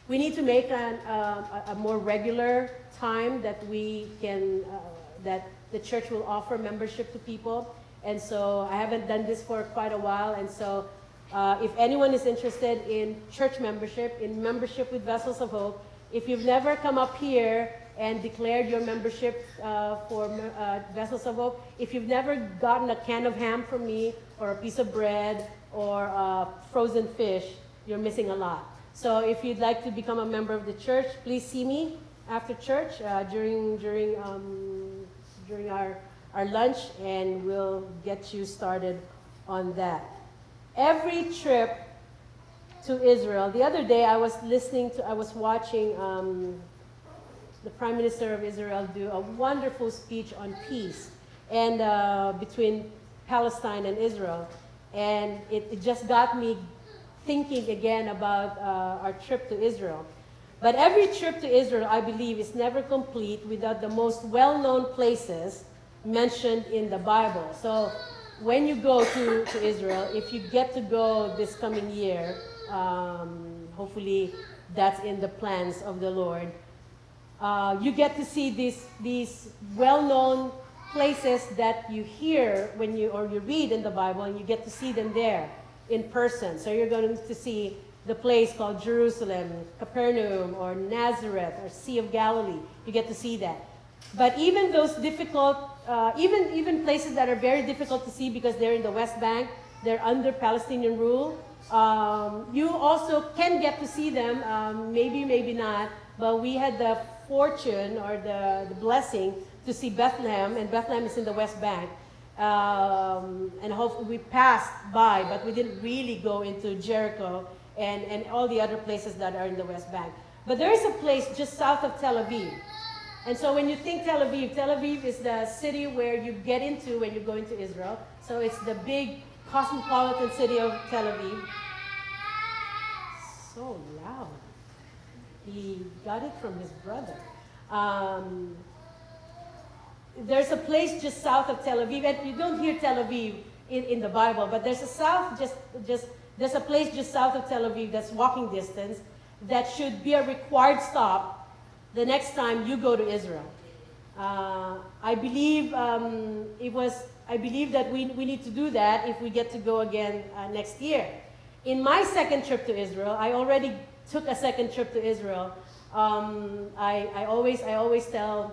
We need to make a more regular time that we can, that the church will offer membership to people. And so I haven't done this for quite a while. And so if anyone is interested in church membership, in membership with Vessels of Hope, if you've never come up here and declared your membership for Vessels of Hope, if you've never gotten a can of ham from me or a piece of bread or frozen fish, you're missing a lot. So if you'd like to become a member of the church, please see me after church during our lunch, and we'll get you started on that. Every trip to Israel. The other day I was watching the Prime Minister of Israel do a wonderful speech on peace and between Palestine and Israel. And it just got me thinking again about our trip to Israel. But every trip to Israel, I believe, is never complete without the most well-known places mentioned in the Bible. So when you go to Israel, if you get to go this coming year, hopefully that's in the plans of the Lord, you get to see these well-known places that you hear when you read in the Bible, and you get to see them there in person. So you're going to see the place called Jerusalem, Capernaum, or Nazareth, or Sea of Galilee. You get to see that. But even those difficult, even places that are very difficult to see because they're in the West Bank, they're under Palestinian rule, you also can get to see them, maybe not, but we had the fortune or the blessing to see Bethlehem, and Bethlehem is in the West Bank. And hopefully we passed by, but we didn't really go into Jericho and all the other places that are in the West Bank. But there is a place just south of Tel Aviv. And so when you think Tel Aviv is the city where you get into when you go into Israel. So it's the big cosmopolitan city of Tel Aviv. So loud. He got it from his brother. There's a place just south of Tel Aviv, and you don't hear Tel Aviv in the Bible, but there's there's a place just south of Tel Aviv that's walking distance that should be a required stop the next time you go to Israel. I believe that we need to do that if we get to go again next year. In my second trip to Israel, I already took a second trip to Israel. I always tell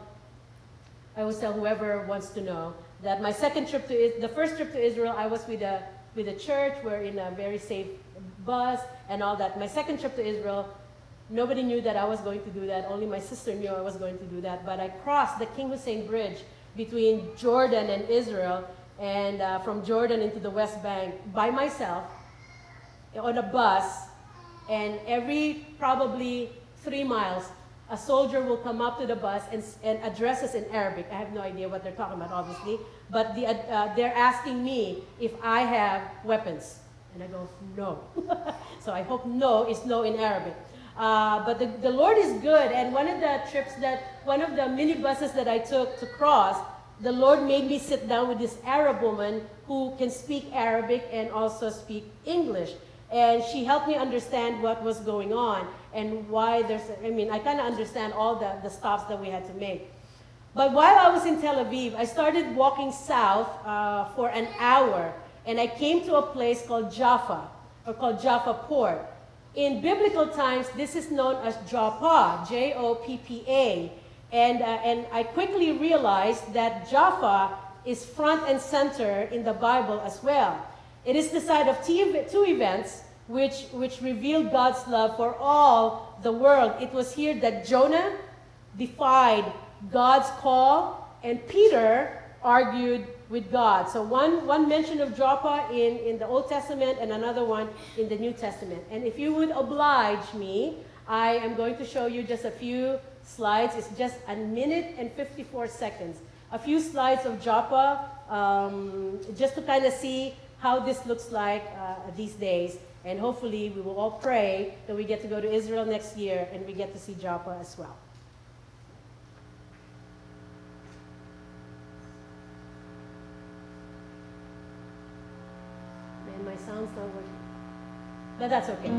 whoever wants to know that my second trip the first trip to Israel, I was with a church. We're in a very safe bus and all that. My second trip to Israel, nobody knew that I was going to do that. Only my sister knew I was going to do that. But I crossed the King Hussein Bridge between Jordan and Israel, and from Jordan into the West Bank by myself on a bus. And every probably 3 miles, a soldier will come up to the bus and address us in Arabic. I have no idea what they're talking about, obviously. But they're asking me if I have weapons. And I go, no. So I hope no is no in Arabic. But the Lord is good. And one of the minibuses that I took to cross, the Lord made me sit down with this Arab woman who can speak Arabic and also speak English. And she helped me understand what was going on and why I kind of understand all the stops that we had to make. But while I was in Tel Aviv, I started walking south for an hour, and I came to a place called Jaffa, or called Jaffa Port. In biblical times, this is known as Joppa, Joppa. And I quickly realized that Jaffa is front and center in the Bible as well. It is the site of two events which revealed God's love for all the world. It was here that Jonah defied God's call, and Peter argued with God. So one mention of Joppa in the Old Testament and another one in the New Testament. And if you would oblige me, I am going to show you just a few slides. It's just 1 minute and 54 seconds. A few slides of Joppa, just to kind of see how this looks like these days. And hopefully we will all pray that we get to go to Israel next year and we get to see Joppa as well. And my sound's not working. But that's okay.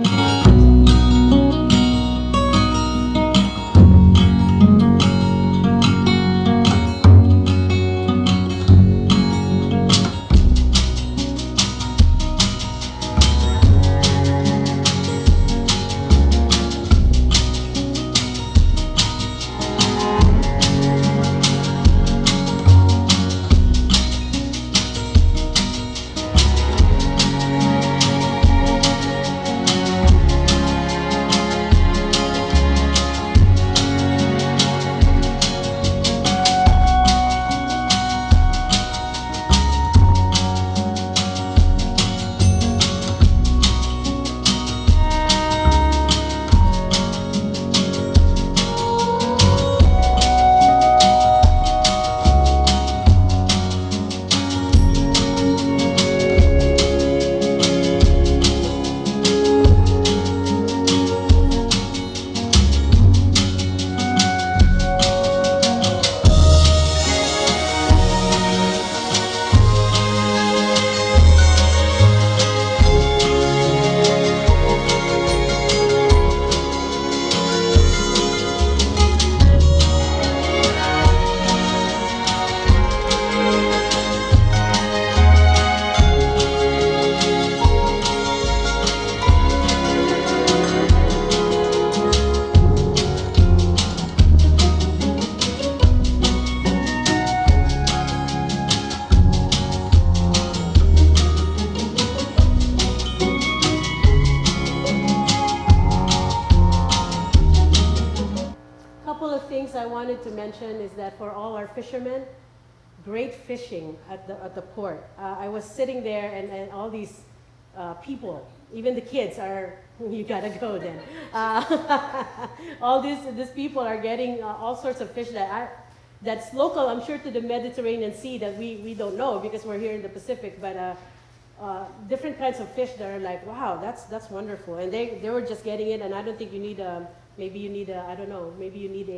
I wanted to mention is that for all our fishermen, great fishing at the port. I was sitting there, and all these people, even the kids are, you gotta go then. All these people are getting all sorts of fish that's local, I'm sure, to the Mediterranean Sea that we don't know because we're here in the Pacific, but different kinds of fish that are like, wow, that's wonderful. And they were just getting it, and I don't think you need maybe you need I don't know, maybe you need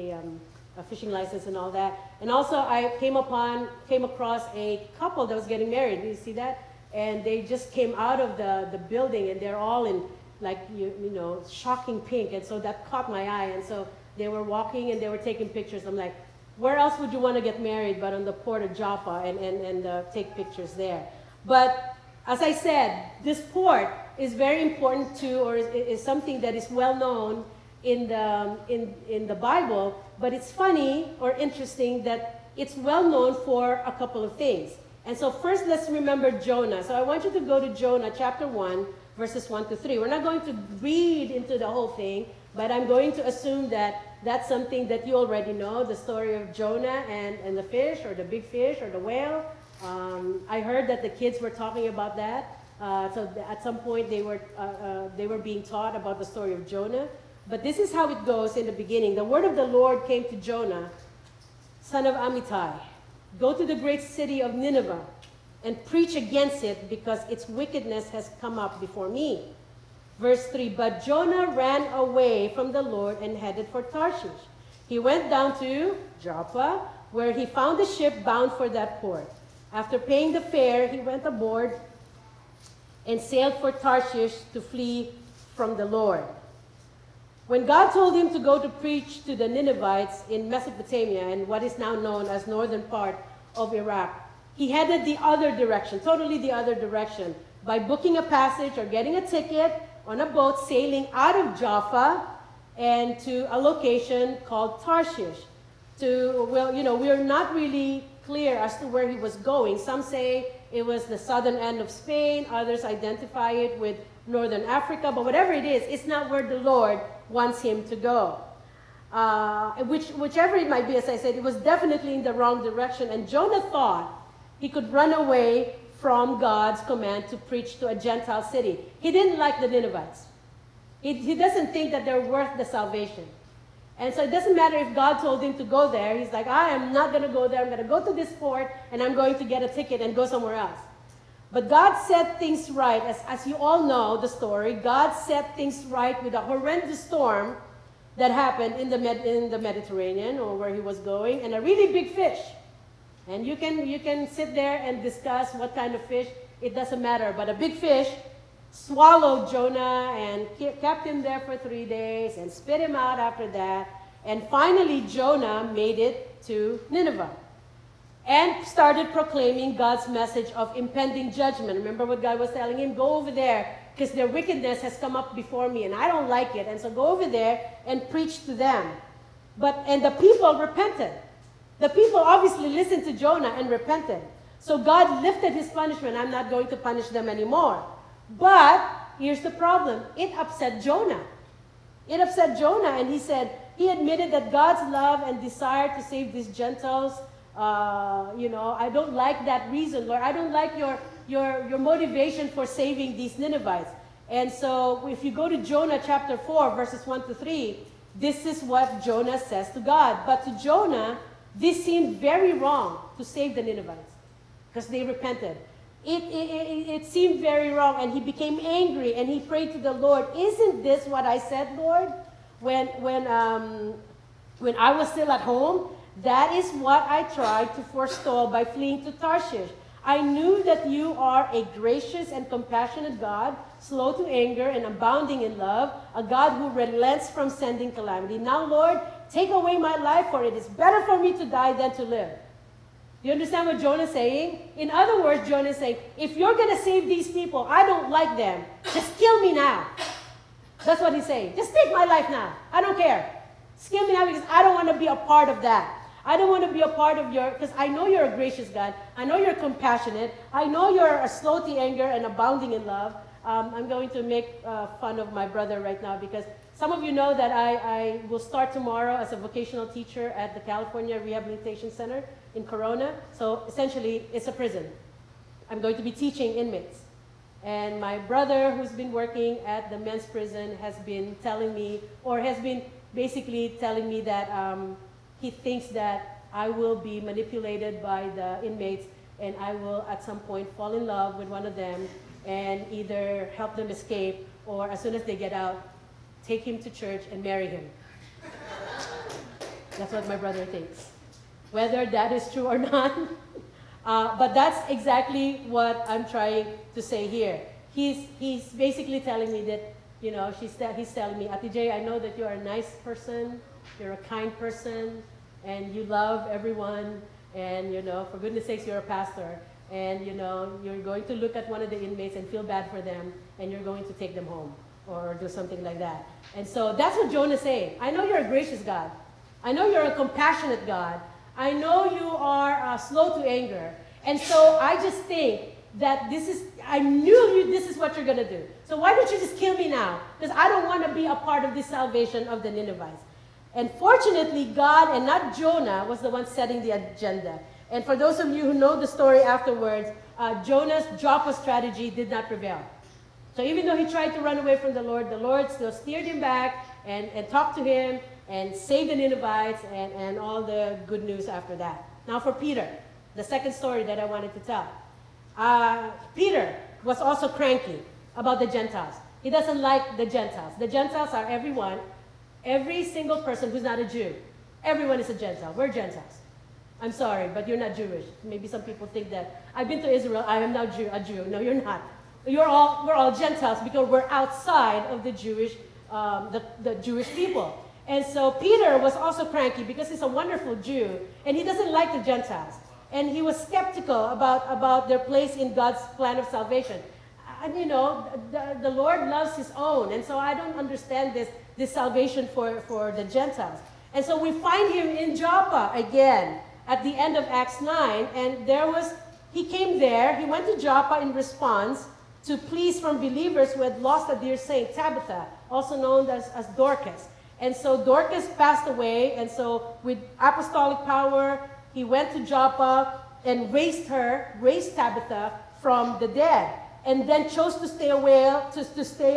a fishing license and all that. And also I came across a couple that was getting married. Did you see that? And they just came out of the building, and they're all in like you know, shocking pink, and so that caught my eye. And so they were walking and they were taking pictures. I'm like, where else would you want to get married but on the port of Joppa and take pictures there? But as I said, this port is very important to, or is something that is well known in the Bible. But it's funny or interesting that it's well known for a couple of things. And so first, let's remember Jonah. So I want you to go to Jonah chapter 1, verses 1 to 3. We're not going to read into the whole thing, but I'm going to assume that that's something that you already know, the story of Jonah and the fish, or the big fish, or the whale. I heard that the kids were talking about that. So at some point they were being taught about the story of Jonah. But this is how it goes in the beginning. The word of the Lord came to Jonah, son of Amittai. Go to the great city of Nineveh and preach against it, because its wickedness has come up before me. Verse 3, but Jonah ran away from the Lord and headed for Tarshish. He went down to Joppa, where he found a ship bound for that port. After paying the fare, he went aboard and sailed for Tarshish to flee from the Lord. When God told him to go to preach to the Ninevites in Mesopotamia and what is now known as northern part of Iraq, he headed the other direction, totally the other direction, by booking a passage or getting a ticket on a boat sailing out of Jaffa and to a location called Tarshish. We're not really clear as to where he was going. Some say it was the southern end of Spain. Others identify it with northern Africa. But whatever it is, it's not where the Lord wants him to go. Whichever it might be, as I said, it was definitely in the wrong direction. And Jonah thought he could run away from God's command to preach to a Gentile city. He didn't like the Ninevites. He doesn't think that they're worth the salvation. And so it doesn't matter if God told him to go there. He's like, I am not going to go there. I'm going to go to this port, and I'm going to get a ticket and go somewhere else. But God set things right. As you all know the story, God set things right with a horrendous storm that happened in the Mediterranean, or where he was going, and a really big fish. And you can sit there and discuss what kind of fish. It doesn't matter. But a big fish swallowed Jonah and kept him there for 3 days and spit him out after that. And finally, Jonah made it to Nineveh and started proclaiming God's message of impending judgment. Remember what God was telling him? Go over there, because their wickedness has come up before me, and I don't like it. And so go over there and preach to them. And the people repented. The people obviously listened to Jonah and repented. So God lifted his punishment. I'm not going to punish them anymore. But here's the problem. It upset Jonah. It upset Jonah, and he admitted that God's love and desire to save these Gentiles, I don't like that reason, Lord. I don't like your motivation for saving these Ninevites. And so if you go to Jonah chapter 4, verses 1 to 3, this is what Jonah says to God. But to Jonah, this seemed very wrong to save the Ninevites, because they repented. It seemed very wrong, and he became angry, and he prayed to the Lord, isn't this what I said, Lord, when I was still at home? That is what I tried to forestall by fleeing to Tarshish. I knew that you are a gracious and compassionate God, slow to anger and abounding in love, a God who relents from sending calamity. Now, Lord, take away my life, for it is better for me to die than to live. Do you understand what Jonah is saying? In other words, Jonah is saying, if you're going to save these people, I don't like them. Just kill me now. That's what he's saying. Just take my life now. I don't care. Just kill me now, because I don't want to be a part of that. I don't want to be a part of because I know you're a gracious God. I know you're compassionate. I know you're slow to anger and abounding in love. I'm going to make fun of my brother right now, because Some of you know that I will start tomorrow as a vocational teacher at the California Rehabilitation Center in Corona. So essentially, it's a prison. I'm going to be teaching inmates. And my brother, who's been working at the men's prison, has been telling me, or has been basically telling me that he thinks that I will be manipulated by the inmates, and I will at some point fall in love with one of them and either help them escape, or as soon as they get out, take him to church and marry him. That's what my brother thinks. Whether that is true or not, but that's exactly what I'm trying to say here. He's basically telling me that, you know, he's telling me, Ate Jay, I know that you're a nice person, you're a kind person, and you love everyone, and, you know, for goodness sakes, you're a pastor, and, you know, you're going to look at one of the inmates and feel bad for them, and you're going to take them home, or do something like that. And so that's what Jonah's saying. I know you're a gracious God. I know you're a compassionate God. I know you are slow to anger. And so I just think that I knew this is what you're going to do. So why don't you just kill me now? Because I don't want to be a part of this salvation of the Ninevites. And fortunately, God, and not Jonah, was the one setting the agenda. And for those of you who know the story afterwards, Jonah's Joppa strategy did not prevail. So even though he tried to run away from the Lord still steered him back and talked to him and saved the Ninevites and all the good news after that. Now for Peter, the second story that I wanted to tell. Peter was also cranky about the Gentiles. He doesn't like the Gentiles. The Gentiles are everyone, every single person who's not a Jew. Everyone is a Gentile. We're Gentiles. I'm sorry, but you're not Jewish. Maybe some people think that I've been to Israel, I am now a Jew. No, you're not. We're all Gentiles because we're outside of the Jewish people. And so Peter was also cranky because he's a wonderful Jew and he doesn't like the Gentiles. And he was skeptical about their place in God's plan of salvation. And you know, the Lord loves his own. And so I don't understand this salvation for the Gentiles. And so we find him in Joppa again at the end of Acts 9. And he came there, he went to Joppa in response to pleas from believers who had lost a dear saint, Tabitha, also known as Dorcas. And so Dorcas passed away, and so with apostolic power, he went to Joppa and raised Tabitha from the dead, and then chose to stay a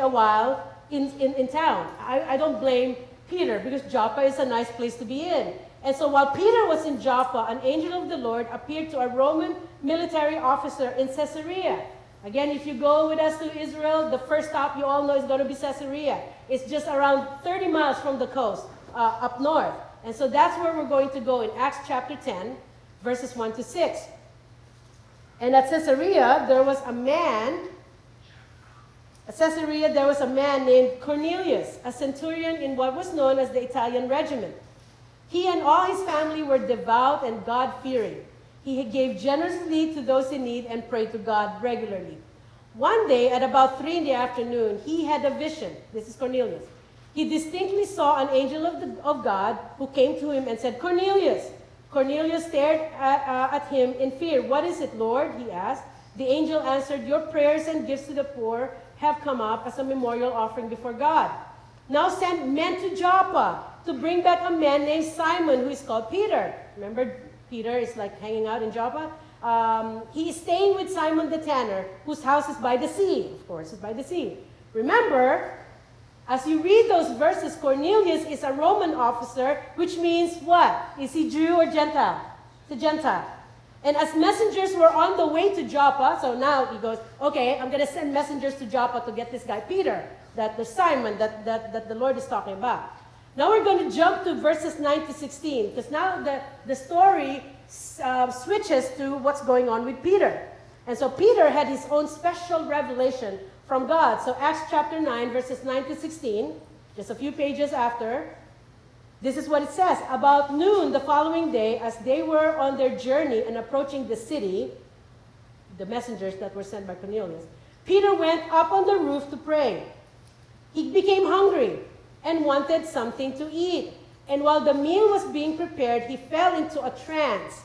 while in town. I don't blame Peter, because Joppa is a nice place to be in. And so while Peter was in Joppa, an angel of the Lord appeared to a Roman military officer in Caesarea. Again, if you go with us to Israel, the first stop you all know is going to be Caesarea. It's just around 30 miles from the coast, up north. And so that's where we're going to go in Acts chapter 10, verses 1 to 6. And at Caesarea, there was a man named Cornelius, a centurion in what was known as the Italian regiment. He and all his family were devout and God-fearing. He gave generously to those in need and prayed to God regularly. One day, at about 3 in the afternoon, he had a vision. This is Cornelius. He distinctly saw an angel of God who came to him and said, "Cornelius." Cornelius stared at him in fear. "What is it, Lord?" he asked. The angel answered, "Your prayers and gifts to the poor have come up as a memorial offering before God. Now send men to Joppa to bring back a man named Simon who is called Peter." Remember, Peter is like hanging out in Joppa. He is staying with Simon the tanner, whose house is by the sea. Of course, it's by the sea. Remember, as you read those verses, Cornelius is a Roman officer, which means what? Is he Jew or Gentile? He's a Gentile. And as messengers were on the way to Joppa, so now he goes, okay, I'm going to send messengers to Joppa to get this guy Peter, the Simon that the Lord is talking about. Now we're going to jump to verses 9 to 16, because now the story switches to what's going on with Peter. And so Peter had his own special revelation from God. So Acts chapter 9, verses 9 to 16, just a few pages after, this is what it says. About noon the following day, as they were on their journey and approaching the city, the messengers that were sent by Cornelius, Peter went up on the roof to pray. He became hungry and wanted something to eat. And while the meal was being prepared, he fell into a trance.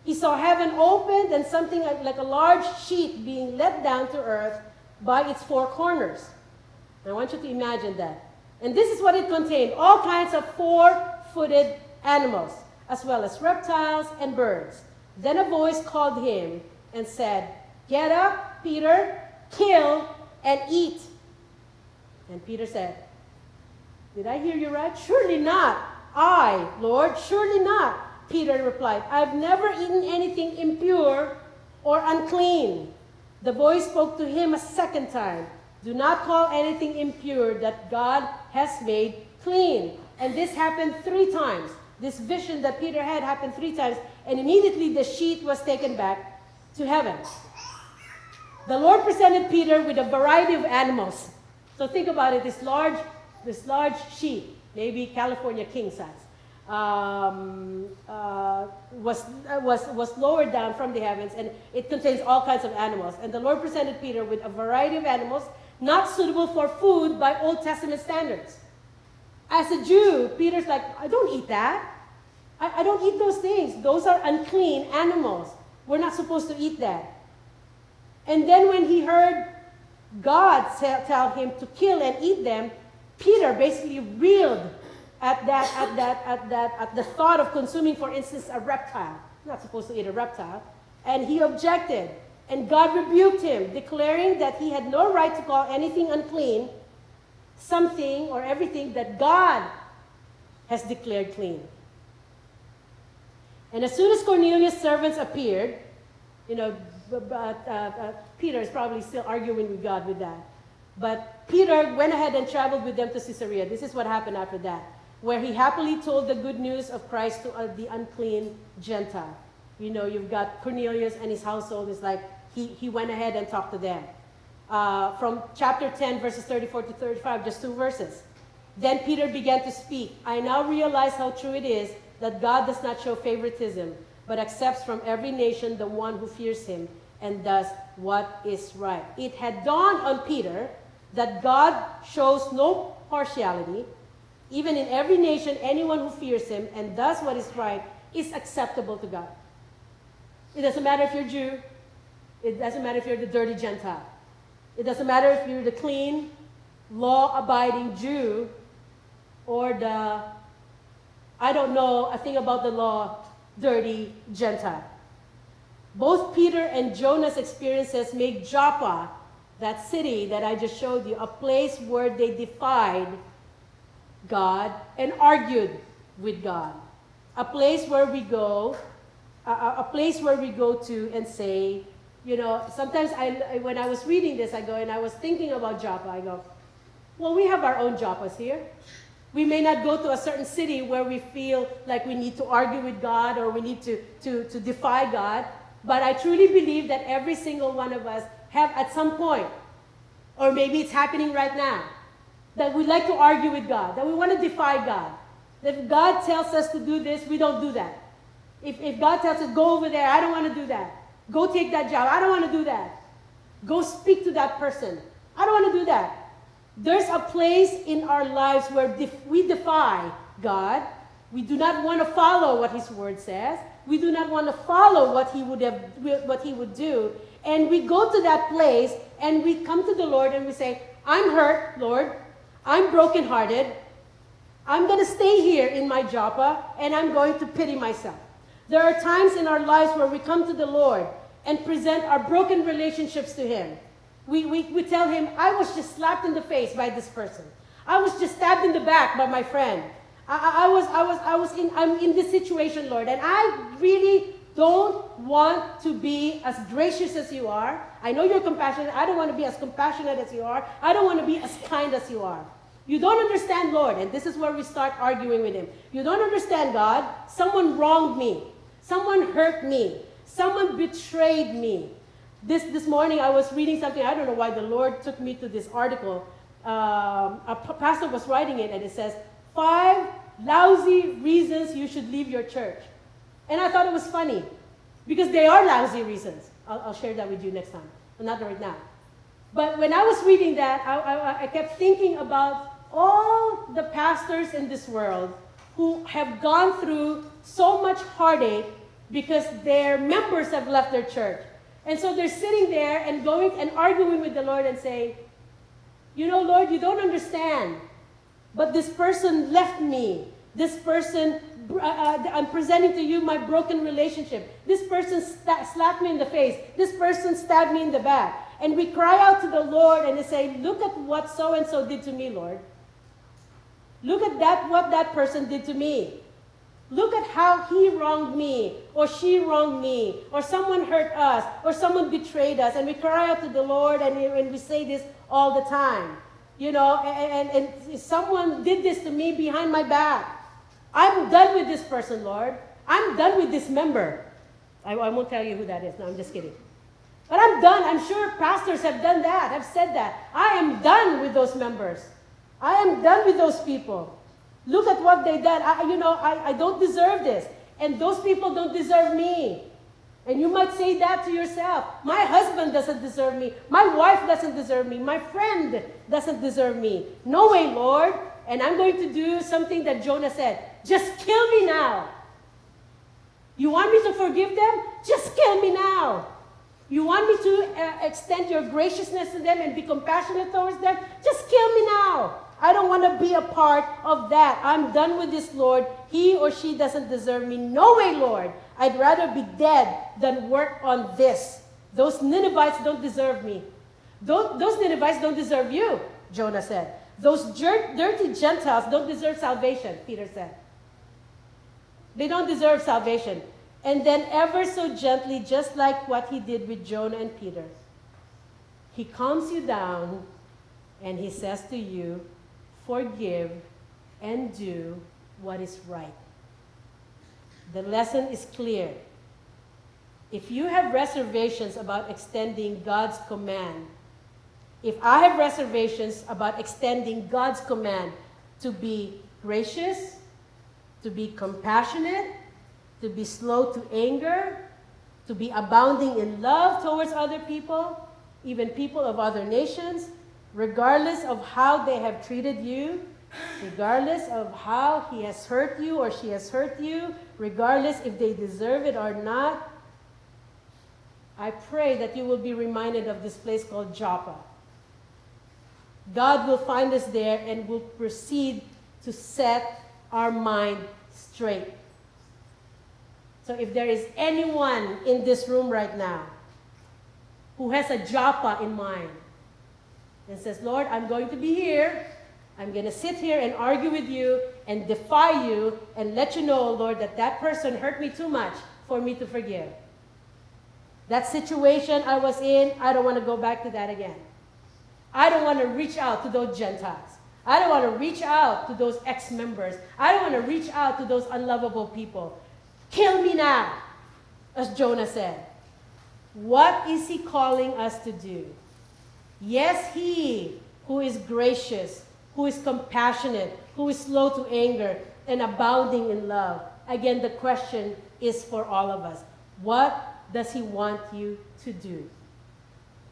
He saw heaven opened and something like a large sheet being let down to earth by its four corners. I want you to imagine that. And this is what it contained: all kinds of four-footed animals, as well as reptiles and birds. Then a voice called him and said, "Get up, Peter, kill and eat." And Peter said, "Did I hear you right? Surely not. I, Lord, surely not." Peter replied, "I've never eaten anything impure or unclean." The voice spoke to him a second time, "Do not call anything impure that God has made clean." And this happened 3 times. This vision that Peter had happened 3 times, and immediately the sheet was taken back to heaven. The Lord presented Peter with a variety of animals. So think about it, this large sheet, maybe California king size, was lowered down from the heavens, and it contains all kinds of animals. And the Lord presented Peter with a variety of animals not suitable for food by Old Testament standards. As a Jew, Peter's like, "I don't eat that. I don't eat those things. Those are unclean animals. We're not supposed to eat that." And then when he heard God tell him to kill and eat them, Peter basically reeled at the thought of consuming, for instance, a reptile. You're not supposed to eat a reptile. And he objected. And God rebuked him, declaring that he had no right to call anything unclean something or everything that God has declared clean. And as soon as Cornelius' servants appeared, Peter is probably still arguing with God with that. But Peter went ahead and traveled with them to Caesarea. This is what happened after that, where he happily told the good news of Christ to the unclean Gentile. You've got Cornelius and his household. It's like he went ahead and talked to them. From chapter 10, verses 34 to 35, just 2 verses. Then Peter began to speak. "I now realize how true it is that God does not show favoritism, but accepts from every nation the one who fears him and does what is right." It had dawned on Peter that God shows no partiality. Even in every nation, anyone who fears him and does what is right is acceptable to God. It doesn't matter if you're Jew. It doesn't matter if you're the dirty Gentile. It doesn't matter if you're the clean, law-abiding Jew or the, I don't know a thing about the law, dirty Gentile. Both Peter and Jonah's experiences make Joppa, that city that I just showed you, a place where they defied God and argued with God. A place where we go to and say, sometimes when I was reading this, and I was thinking about Joppa, I go, well, we have our own Joppas here. We may not go to a certain city where we feel like we need to argue with God or we need to defy God, but I truly believe that every single one of us have at some point, or maybe it's happening right now, that we like to argue with God, that we want to defy God. That if God tells us to do this, we don't do that. If God tells us, go over there, I don't want to do that. Go take that job, I don't want to do that. Go speak to that person, I don't want to do that. There's a place in our lives where we defy God. We do not want to follow what His Word says. We do not want to follow what He would do. And we go to that place and we come to the Lord and we say, I'm hurt, Lord. I'm brokenhearted. I'm going to stay here in my Joppa and I'm going to pity myself. There are times in our lives where we come to the Lord and present our broken relationships to Him. We tell Him, I was just slapped in the face by this person. I was just stabbed in the back by my friend. I'm in this situation, Lord, and I really don't want to be as gracious as you are. I know you're compassionate. I don't want to be as compassionate as you are. I don't want to be as kind as you are. You don't understand, Lord, and this is where we start arguing with Him. You don't understand, God. Someone wronged me. Someone hurt me. Someone betrayed me. This morning I was reading something. I don't know why the Lord took me to this article. A pastor was writing it, and it says, 5 lousy reasons you should leave your church. And I thought it was funny, because they are lousy reasons. I'll share that with you next time, but not right now. But when I was reading that, I kept thinking about all the pastors in this world who have gone through so much heartache because their members have left their church. And so they're sitting there and going and arguing with the Lord and saying, Lord, you don't understand. But this person left me. This person, I'm presenting to you my broken relationship. This person slapped me in the face. This person stabbed me in the back. And we cry out to the Lord and they say, look at what so-and-so did to me, Lord. Look at that, what that person did to me. Look at how he wronged me, or she wronged me, or someone hurt us, or someone betrayed us. And we cry out to the Lord and we say this all the time. You know, and someone did this to me behind my back. I'm done with this person, Lord. I'm done with this member. I won't tell you who that is. No, I'm just kidding. But I'm done. I'm sure pastors have done that, have said that. I am done with those members. I am done with those people. Look at what they done. I don't deserve this. And those people don't deserve me. And you might say that to yourself. My husband doesn't deserve me. My wife doesn't deserve me. My friend doesn't deserve me. No way, Lord. And I'm going to do something that Jonah said. Just kill me now. You want me to forgive them? Just kill me now. You want me to extend your graciousness to them and be compassionate towards them? Just kill me now. I don't want to be a part of that. I'm done with this, Lord. He or she doesn't deserve me. No way, Lord. I'd rather be dead than work on this. Those Ninevites don't deserve me. Those Ninevites don't deserve you, Jonah said. Those dirty Gentiles don't deserve salvation, Peter said. They don't deserve salvation. And then ever so gently, just like what he did with Jonah and Peter, he calms you down and he says to you, forgive and do what is right. The lesson is clear. If you have reservations about extending God's command, if I have reservations about extending God's command to be gracious, to be compassionate, to be slow to anger, to be abounding in love towards other people, even people of other nations, regardless of how they have treated you, regardless of how he has hurt you or she has hurt you, regardless if they deserve it or not, I pray that you will be reminded of this place called Joppa. God will find us there and will proceed to set our mind straight. So if there is anyone in this room right now who has a Joppa in mind and says, Lord, I'm going to be here, I'm going to sit here and argue with you and defy you and let you know, Lord, that that person hurt me too much for me to forgive. That situation I was in, I don't want to go back to that again. I don't want to reach out to those Gentiles. I don't want to reach out to those ex-members. I don't want to reach out to those unlovable people. Kill me now, as Jonah said. What is he calling us to do? Yes, he who is gracious, who is compassionate, who is slow to anger, and abounding in love. Again, the question is for all of us. What does he want you to do?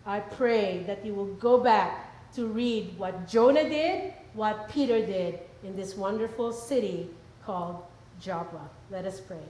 I pray that you will go back to read what Jonah did, what Peter did in this wonderful city called Joppa. Let us pray.